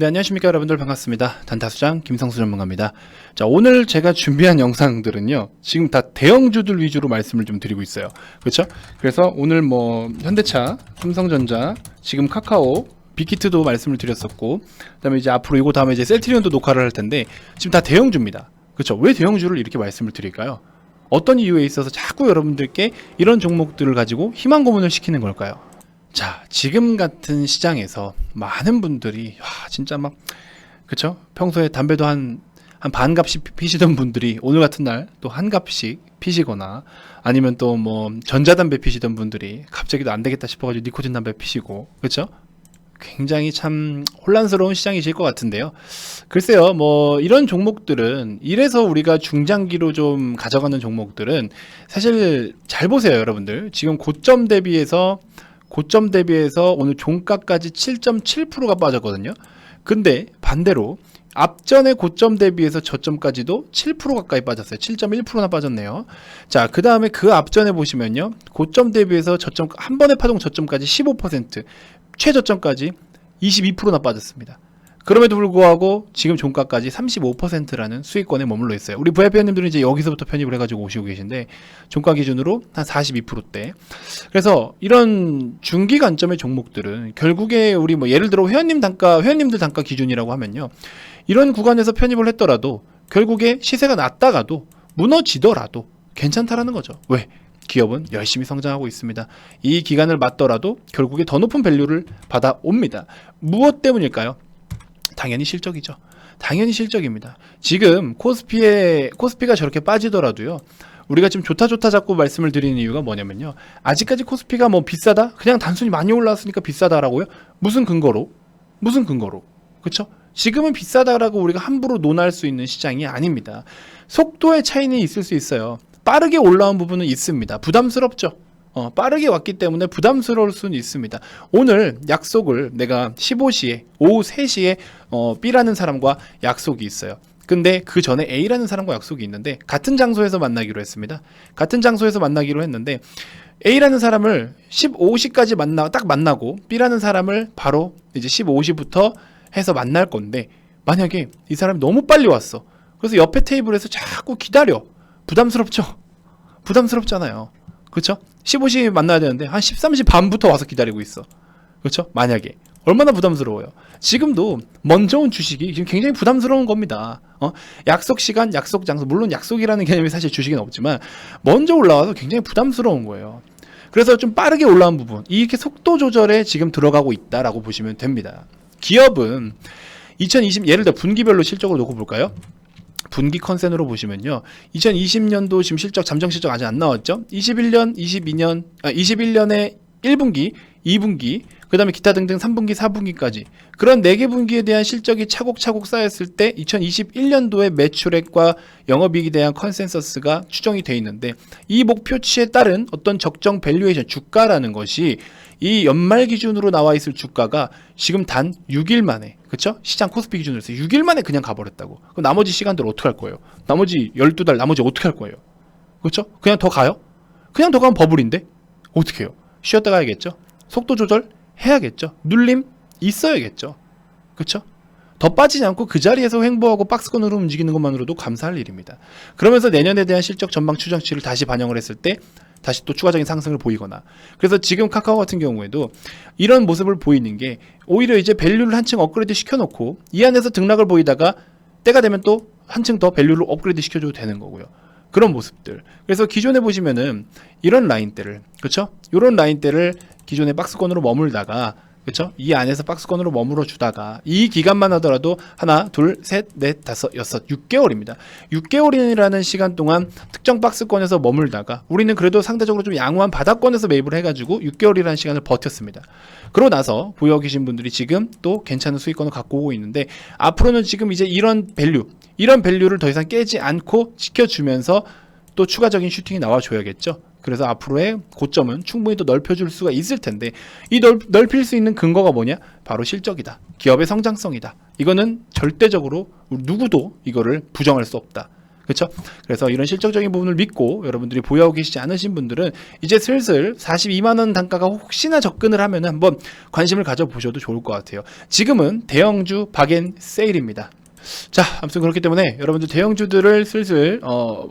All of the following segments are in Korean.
네, 안녕하십니까 여러분들, 반갑습니다. 단타수장 김성수 전문가입니다. 자, 오늘 제가 준비한 영상들은요, 지금 다 대형주들 위주로 말씀을 좀 드리고 있어요. 그렇죠? 그래서 오늘 현대차, 삼성전자, 지금 카카오, 빅히트도 말씀을 드렸었고, 그다음에 이제 앞으로 이거 다음에 이제 셀트리온도 녹화를 할 텐데, 지금 다 대형주입니다. 그렇죠? 왜 대형주를 이렇게 말씀을 드릴까요? 어떤 이유에 있어서 자꾸 여러분들께 이런 종목들을 가지고 희망 고문을 시키는 걸까요? 자, 지금 같은 시장에서 많은 분들이 진짜 그쵸? 평소에 담배도 한 반갑씩 피시던 분들이 오늘 같은 날 또 한 갑씩 피시거나, 아니면 또 전자담배 피시던 분들이 갑자기도 안 되겠다 싶어가지고 니코틴 담배 피시고, 그쵸? 굉장히 참 혼란스러운 시장이실 것 같은데요. 글쎄요, 이런 종목들은, 이래서 우리가 중장기로 좀 가져가는 종목들은 사실 잘 보세요, 여러분들. 지금 고점 대비해서 오늘 종가까지 7.7%가 빠졌거든요. 근데 반대로 앞전의 고점 대비해서 저점까지도 7% 가까이 빠졌어요. 7.1%나 빠졌네요. 자, 그 다음에 그 앞전에 보시면요, 고점 대비해서 저점, 한 번에 파동 저점까지 15%, 최저점까지 22%나 빠졌습니다. 그럼에도 불구하고 지금 종가까지 35%라는 수익권에 머물러 있어요. 우리 VIP님들은 이제 여기서부터 편입을 해가지고 오시고 계신데, 종가 기준으로 한 42%대. 그래서 이런 중기 관점의 종목들은 결국에 우리 예를 들어 회원님들 단가 기준이라고 하면요, 이런 구간에서 편입을 했더라도 결국에 시세가 낮다가도 무너지더라도 괜찮다라는 거죠. 왜? 기업은 열심히 성장하고 있습니다. 이 기간을 맞더라도 결국에 더 높은 밸류를 받아옵니다. 무엇 때문일까요? 당연히 실적이죠. 당연히 실적입니다. 지금 코스피가 저렇게 빠지더라도요, 우리가 지금 좋다 자꾸 말씀을 드리는 이유가 뭐냐면요, 아직까지 코스피가 비싸다? 그냥 단순히 많이 올라왔으니까 비싸다라고요? 무슨 근거로? 그쵸? 지금은 비싸다라고 우리가 함부로 논할 수 있는 시장이 아닙니다. 속도의 차이는 있을 수 있어요. 빠르게 올라온 부분은 있습니다. 부담스럽죠. 빠르게 왔기 때문에 부담스러울 수는 있습니다. 오늘 약속을 내가 15시에, 오후 3시에 B라는 사람과 약속이 있어요. 근데 그 전에 A라는 사람과 약속이 있는데, 같은 장소에서 만나기로 했습니다. 같은 장소에서 만나기로 했는데, A라는 사람을 15시까지 딱 만나고, B라는 사람을 바로 이제 15시부터 해서 만날 건데, 만약에 이 사람이 너무 빨리 왔어. 그래서 옆에 테이블에서 자꾸 기다려. 부담스럽잖아요. 그렇죠? 15시 만나야 되는데 한 13시 반부터 와서 기다리고 있어. 그렇죠? 만약에 얼마나 부담스러워요. 지금도 먼저 온 주식이 지금 굉장히 부담스러운 겁니다. 약속 시간, 약속 장소, 물론 약속이라는 개념이 사실 주식엔 없지만 먼저 올라와서 굉장히 부담스러운 거예요. 그래서 좀 빠르게 올라온 부분, 이렇게 속도 조절에 지금 들어가고 있다라고 보시면 됩니다. 기업은 2020, 예를 들어 분기별로 실적을 놓고 볼까요? 분기 컨센으로 보시면요, 2020년도 지금 잠정 실적 아직 안 나왔죠? 21년에 1분기, 2분기, 그 다음에 기타 등등 3분기, 4분기까지 그런 4개 분기에 대한 실적이 차곡차곡 쌓였을 때 2021년도의 매출액과 영업이익에 대한 컨센서스가 추정이 돼 있는데, 이 목표치에 따른 어떤 적정 밸류에이션, 주가라는 것이 이 연말 기준으로 나와 있을 주가가 지금 단 6일 만에, 그쵸? 시장 코스피 기준으로 해서 6일 만에 그냥 가버렸다고. 그럼 나머지 시간들 어떻게 할 거예요? 나머지 12달 나머지 어떻게 할 거예요? 그쵸? 그냥 더 가요? 그냥 더 가면 버블인데? 어떻게 해요? 쉬었다 가야겠죠? 속도 조절 해야겠죠? 눌림 있어야겠죠? 그쵸? 더 빠지지 않고 그 자리에서 횡보하고 박스권으로 움직이는 것만으로도 감사할 일입니다. 그러면서 내년에 대한 실적 전망 추정치를 다시 반영을 했을 때 다시 또 추가적인 상승을 보이거나, 그래서 지금 카카오 같은 경우에도 이런 모습을 보이는 게, 오히려 이제 밸류를 한층 업그레이드 시켜놓고 이 안에서 등락을 보이다가 때가 되면 또 한층 더 밸류를 업그레이드 시켜줘도 되는 거고요. 그런 모습들. 그래서 기존에 보시면은 이런 라인대를, 그쵸? 이런 라인대를 기존의 박스권으로 머물다가, 그쵸? 이 안에서 박스권으로 머물러 주다가 이 기간만 하더라도 하나, 둘, 셋, 넷, 다섯, 여섯, 6개월입니다. 6개월이라는 시간 동안 특정 박스권에서 머물다가 우리는 그래도 상대적으로 좀 양호한 바닥권에서 매입을 해가지고 6개월이라는 시간을 버텼습니다. 그러고 나서 보유 계신 분들이 지금 또 괜찮은 수익권을 갖고 오고 있는데, 앞으로는 지금 이제 이런 밸류를 더 이상 깨지 않고 지켜주면서 또 추가적인 슈팅이 나와줘야겠죠. 그래서 앞으로의 고점은 충분히 또 넓혀줄 수가 있을 텐데, 이 넓힐 수 있는 근거가 뭐냐? 바로 실적이다. 기업의 성장성이다. 이거는 절대적으로 누구도 이거를 부정할 수 없다. 그렇죠? 그래서 이런 실적적인 부분을 믿고 여러분들이 보유하고 계시지 않으신 분들은 이제 슬슬 42만 원 단가가 혹시나 접근을 하면 한번 관심을 가져보셔도 좋을 것 같아요. 지금은 대형주 박앤 세일입니다. 자, 아무튼 그렇기 때문에 여러분들 대형주들을 슬슬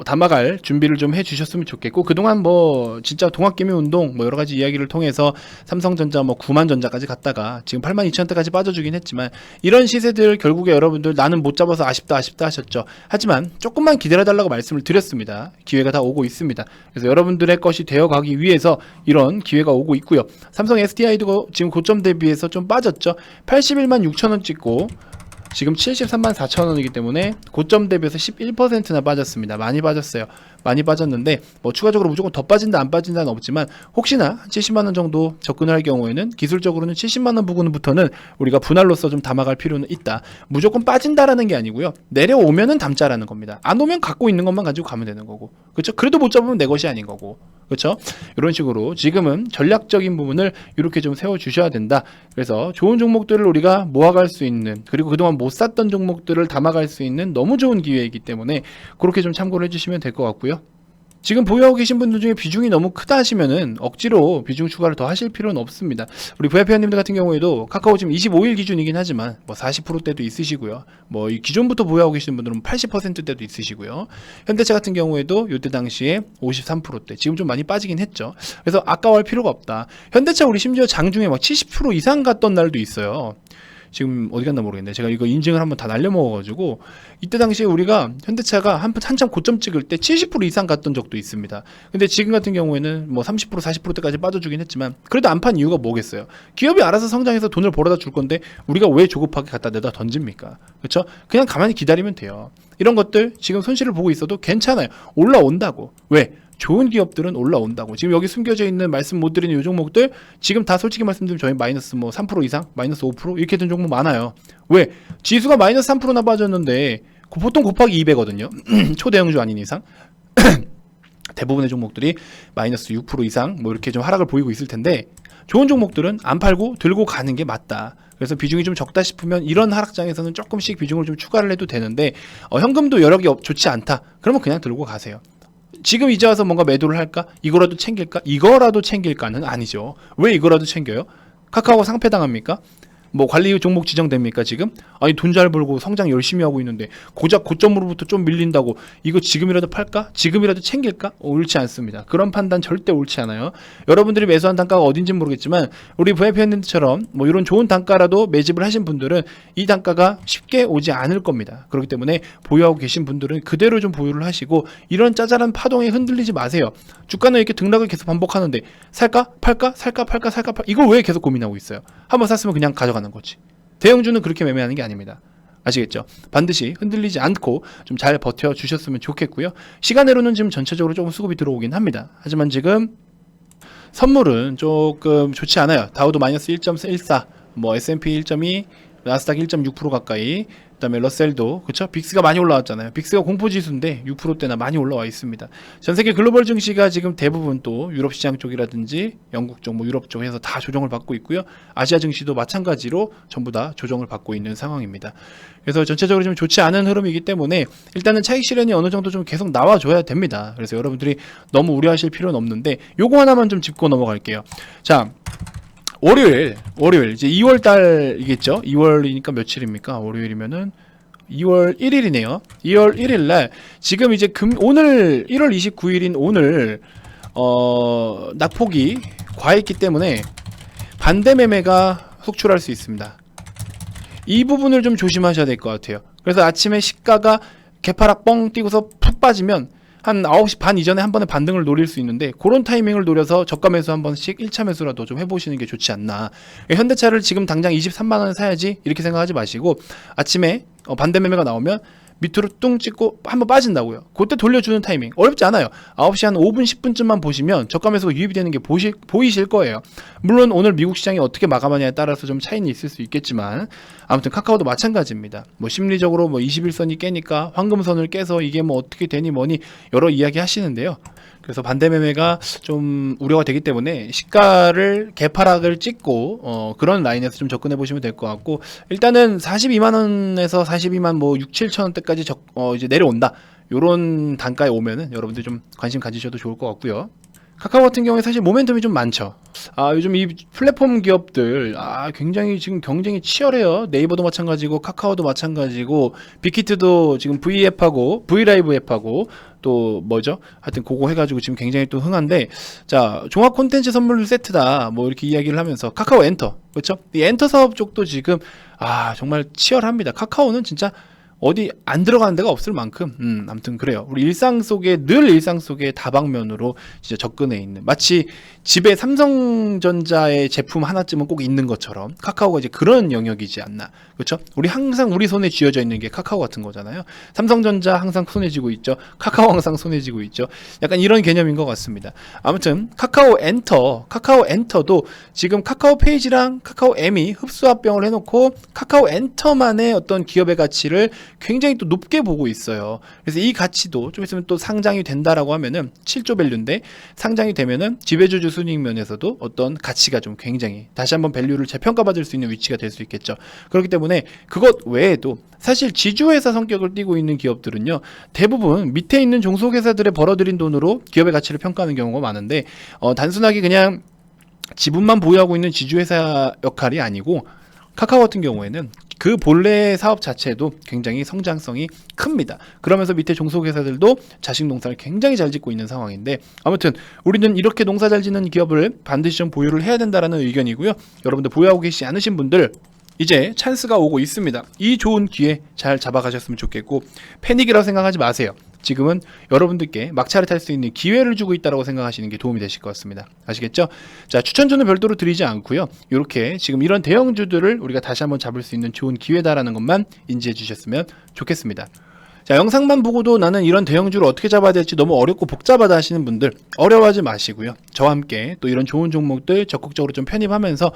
담아갈 준비를 좀 해주셨으면 좋겠고, 그동안 뭐 진짜 동학개미 운동 뭐 여러 가지 이야기를 통해서 삼성전자 뭐 9만전자까지 갔다가 지금 82,000원대까지 빠져주긴 했지만, 이런 시세들 결국에 여러분들 나는 못 잡아서 아쉽다 하셨죠. 하지만 조금만 기다려달라고 말씀을 드렸습니다. 기회가 다 오고 있습니다. 그래서 여러분들의 것이 되어가기 위해서 이런 기회가 오고 있고요. 삼성 SDI도 지금 고점 대비해서 좀 빠졌죠. 81만 6천원 찍고 지금 73만 4천원이기 때문에 고점 대비해서 11%나 빠졌습니다. 많이 빠졌어요. 많이 빠졌는데 뭐 추가적으로 무조건 더 빠진다 안 빠진다는 없지만, 혹시나 70만원 정도 접근을 할 경우에는 기술적으로는 70만원 부근부터는 우리가 분할로서 좀 담아갈 필요는 있다. 무조건 빠진다라는 게 아니고요, 내려오면은 담자라는 겁니다. 안 오면 갖고 있는 것만 가지고 가면 되는 거고, 그렇죠? 그래도 못 잡으면 내 것이 아닌 거고, 그렇죠? 이런 식으로 지금은 전략적인 부분을 이렇게 좀 세워주셔야 된다. 그래서 좋은 종목들을 우리가 모아갈 수 있는, 그리고 그동안 못 샀던 종목들을 담아갈 수 있는 너무 좋은 기회이기 때문에 그렇게 좀 참고를 해주시면 될 것 같고요. 지금 보유하고 계신 분들 중에 비중이 너무 크다 하시면은 억지로 비중 추가를 더 하실 필요는 없습니다. 우리 VIP원님들 같은 경우에도 카카오 지금 25일 기준이긴 하지만 뭐 40%대도 있으시고요. 뭐 이 기존부터 보유하고 계신 분들은 80%대도 있으시고요. 현대차 같은 경우에도 이때 당시에 53%대, 지금 좀 많이 빠지긴 했죠. 그래서 아까워할 필요가 없다. 현대차 우리 심지어 장중에 막 70% 이상 갔던 날도 있어요. 지금 어디 갔나 모르겠네. 제가 이거 인증을 한번 다 날려먹어가지고, 이때 당시에 우리가 현대차가 한참 고점 찍을 때 70% 이상 갔던 적도 있습니다. 근데 지금 같은 경우에는 뭐 30% 40%대까지 빠져주긴 했지만, 그래도 안 판 이유가 뭐겠어요? 기업이 알아서 성장해서 돈을 벌어다 줄 건데 우리가 왜 조급하게 갖다 내다 던집니까? 그렇죠? 그냥 가만히 기다리면 돼요. 이런 것들 지금 손실을 보고 있어도 괜찮아요. 올라온다고. 왜? 좋은 기업들은 올라온다고. 지금 여기 숨겨져 있는 말씀 못 드리는 이 종목들 지금 다 솔직히 말씀드리면 저희 마이너스 뭐 3% 이상, 마이너스 5% 이렇게 된 종목 많아요. 왜? 지수가 마이너스 3%나 빠졌는데 보통 곱하기 200거든요. 초대형주 아닌 이상. 대부분의 종목들이 마이너스 6% 이상 뭐 이렇게 좀 하락을 보이고 있을 텐데, 좋은 종목들은 안 팔고 들고 가는 게 맞다. 그래서 비중이 좀 적다 싶으면 이런 하락장에서는 조금씩 비중을 좀 추가를 해도 되는데, 현금도 여러 개 좋지 않다. 그러면 그냥 들고 가세요. 지금 이제 와서 뭔가 매도를 할까? 이거라도 챙길까? 이거라도 챙길까는 아니죠. 왜 이거라도 챙겨요? 카카오가 상폐당합니까? 뭐 관리 종목 지정됩니까 지금? 아니 돈 잘 벌고 성장 열심히 하고 있는데 고작 고점으로부터 좀 밀린다고 이거 지금이라도 팔까? 지금이라도 챙길까? 옳지 않습니다. 그런 판단 절대 옳지 않아요. 여러분들이 매수한 단가가 어딘지는 모르겠지만 우리 VIP원님들처럼 뭐 이런 좋은 단가라도 매집을 하신 분들은 이 단가가 쉽게 오지 않을 겁니다. 그렇기 때문에 보유하고 계신 분들은 그대로 좀 보유를 하시고, 이런 짜잘한 파동에 흔들리지 마세요. 주가는 이렇게 등락을 계속 반복하는데 살까? 팔까? 살까? 팔까? 살까? 팔까? 이걸 왜 계속 고민하고 있어요? 한번 샀으면 그냥 가져가는 거지. 대형주는 그렇게 매매하는 게 아닙니다. 아시겠죠? 반드시 흔들리지 않고 좀 잘 버텨주셨으면 좋겠고요. 시간으로는 지금 전체적으로 조금 수급이 들어오긴 합니다. 하지만 지금 선물은 조금 좋지 않아요. 다우도 마이너스 1.14, 뭐 S&P 1.2, 나스닥 1.6% 가까이, 그다음에 러셀도, 그렇죠? 빅스가 많이 올라왔잖아요. 빅스가 공포지수인데 6%대나 많이 올라와 있습니다. 전 세계 글로벌 증시가 지금 대부분 또 유럽 시장 쪽이라든지 영국 쪽, 뭐 유럽 쪽에서 다 조정을 받고 있고요. 아시아 증시도 마찬가지로 전부 다 조정을 받고 있는 상황입니다. 그래서 전체적으로 좀 좋지 않은 흐름이기 때문에 일단은 차익 실현이 어느 정도 좀 계속 나와줘야 됩니다. 그래서 여러분들이 너무 우려하실 필요는 없는데 요거 하나만 좀 짚고 넘어갈게요. 자, 월요일 이제 2월 달이겠죠. 2월이니까 며칠입니까? 월요일이면은 2월 1일이네요. 2월 1일 날 지금 이제 오늘 1월 29일인 오늘 낙폭이 과했기 때문에 반대 매매가 속출할 수 있습니다. 이 부분을 좀 조심하셔야 될 것 같아요. 그래서 아침에 시가가 개파락 뻥 뛰고서 푹 빠지면 한 9시 반 이전에 한 번에 반등을 노릴 수 있는데, 그런 타이밍을 노려서 저가 매수 한 번씩 1차 매수라도 좀 해보시는 게 좋지 않나. 현대차를 지금 당장 23만원에 사야지 이렇게 생각하지 마시고, 아침에 반대 매매가 나오면 밑으로 뚱 찍고 한번 빠진다고요. 그때 돌려주는 타이밍 어렵지 않아요. 9시 한 5분 10분쯤만 보시면 저가 매수가 유입이 되는 게 보이실 거예요. 물론 오늘 미국 시장이 어떻게 마감하냐에 따라서 좀 차이는 있을 수 있겠지만, 아무튼 카카오도 마찬가지입니다. 뭐 심리적으로 뭐 21선이 깨니까 황금선을 깨서 이게 뭐 어떻게 되니 뭐니 여러 이야기 하시는데요. 그래서 반대 매매가 좀 우려가 되기 때문에 시가를 개파락을 찍고 그런 라인에서 좀 접근해 보시면 될 것 같고, 일단은 42만 원에서 42만 뭐 6, 7천 원대까지 이제 내려온다. 요런 단가에 오면은 여러분들 좀 관심 가지셔도 좋을 것 같고요. 카카오 같은 경우에 사실 모멘텀이 좀 많죠. 요즘 이 플랫폼 기업들 굉장히 지금 경쟁이 치열해요. 네이버도 마찬가지고 카카오도 마찬가지고 빅히트도 지금 V앱하고 V라이브 앱하고 또 뭐죠? 하여튼 그거 해가지고 지금 굉장히 또 흥한데, 자, 종합 콘텐츠 선물 세트다 뭐 이렇게 이야기를 하면서 카카오 엔터, 그렇죠? 이 엔터 사업 쪽도 지금 정말 치열합니다. 카카오는 진짜 어디 안 들어가는 데가 없을 만큼 아무튼 그래요. 우리 일상 속에 늘 일상 속에 다방면으로 진짜 접근해 있는, 마치 집에 삼성전자의 제품 하나쯤은 꼭 있는 것처럼 카카오가 이제 그런 영역이지 않나, 그렇죠? 우리 항상 우리 손에 쥐어져 있는 게 카카오 같은 거잖아요. 삼성전자 항상 손에 쥐고 있죠. 카카오 항상 손에 쥐고 있죠. 약간 이런 개념인 것 같습니다. 아무튼 카카오 엔터도 지금 카카오 페이지랑 카카오 M이 흡수합병을 해놓고 카카오 엔터만의 어떤 기업의 가치를 굉장히 또 높게 보고 있어요. 그래서 이 가치도 좀 있으면 또 상장이 된다라고 하면은 7조 밸류인데, 상장이 되면은 지배주주 순이익 면에서도 어떤 가치가 좀 굉장히 다시 한번 밸류를 재평가받을 수 있는 위치가 될 수 있겠죠. 그렇기 때문에 그것 외에도 사실 지주회사 성격을 띠고 있는 기업들은요, 대부분 밑에 있는 종속회사들의 벌어들인 돈으로 기업의 가치를 평가하는 경우가 많은데, 단순하게 그냥 지분만 보유하고 있는 지주회사 역할이 아니고, 카카오 같은 경우에는 그 본래 사업 자체도 굉장히 성장성이 큽니다. 그러면서 밑에 종속회사들도 자식 농사를 굉장히 잘 짓고 있는 상황인데, 아무튼 우리는 이렇게 농사 잘 짓는 기업을 반드시 좀 보유를 해야 된다는 의견이고요. 여러분들 보유하고 계시지 않으신 분들, 이제 찬스가 오고 있습니다. 이 좋은 기회 잘 잡아가셨으면 좋겠고, 패닉이라고 생각하지 마세요. 지금은 여러분들께 막차를 탈 수 있는 기회를 주고 있다고 생각하시는 게 도움이 되실 것 같습니다. 아시겠죠? 자, 추천주는 별도로 드리지 않고요. 이렇게 지금 이런 대형주들을 우리가 다시 한번 잡을 수 있는 좋은 기회다라는 것만 인지해 주셨으면 좋겠습니다. 자, 영상만 보고도 나는 이런 대형주를 어떻게 잡아야 될지 너무 어렵고 복잡하다 하시는 분들, 어려워하지 마시고요. 저와 함께 또 이런 좋은 종목들 적극적으로 좀 편입하면서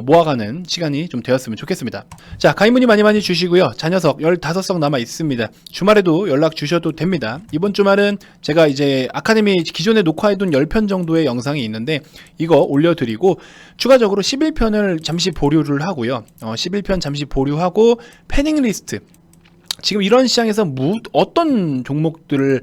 모아가는 시간이 좀 되었으면 좋겠습니다. 자, 가입 문의 많이 주시고요. 자녀석 15석 남아 있습니다. 주말에도 연락 주셔도 됩니다. 이번 주말은 제가 이제 아카데미 기존에 녹화해둔 10편 정도의 영상이 있는데, 이거 올려드리고 추가적으로 11편을 잠시 보류를 하고요. 11편 잠시 보류하고 패닝 리스트, 지금 이런 시장에서 어떤 종목들을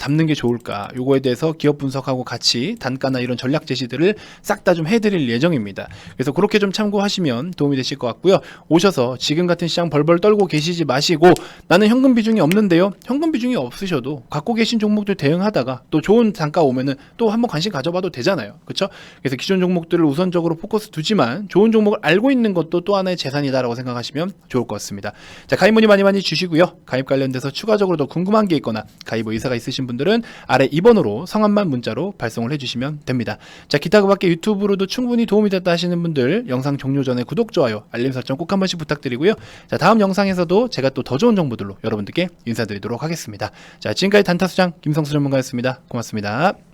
담는 게 좋을까, 요거에 대해서 기업 분석하고 같이 단가나 이런 전략 제시들을 싹 다 좀 해드릴 예정입니다. 그래서 그렇게 좀 참고하시면 도움이 되실 것 같고요. 오셔서 지금 같은 시장 벌벌 떨고 계시지 마시고, 나는 현금 비중이 없는데요, 현금 비중이 없으셔도 갖고 계신 종목들 대응하다가 또 좋은 단가 오면은 또 한번 관심 가져봐도 되잖아요, 그렇죠? 그래서 기존 종목들을 우선적으로 포커스 두지만 좋은 종목을 알고 있는 것도 또 하나의 재산이다라고 생각하시면 좋을 것 같습니다. 자, 가입 문의 많이 주시고요. 가입 관련돼서 추가적으로 더 궁금한 게 있거나 가입 의사가 있으신 분들은 아래 2번으로 성함만 문자로 발송을 해주시면 됩니다. 자, 기타 그 밖에 유튜브로도 충분히 도움이 됐다 하시는 분들, 영상 종료 전에 구독, 좋아요, 알림 설정 꼭 한 번씩 부탁드리고요. 자, 다음 영상에서도 제가 또 더 좋은 정보들로 여러분들께 인사드리도록 하겠습니다. 자, 지금까지 단타수장 김성수 전문가였습니다. 고맙습니다.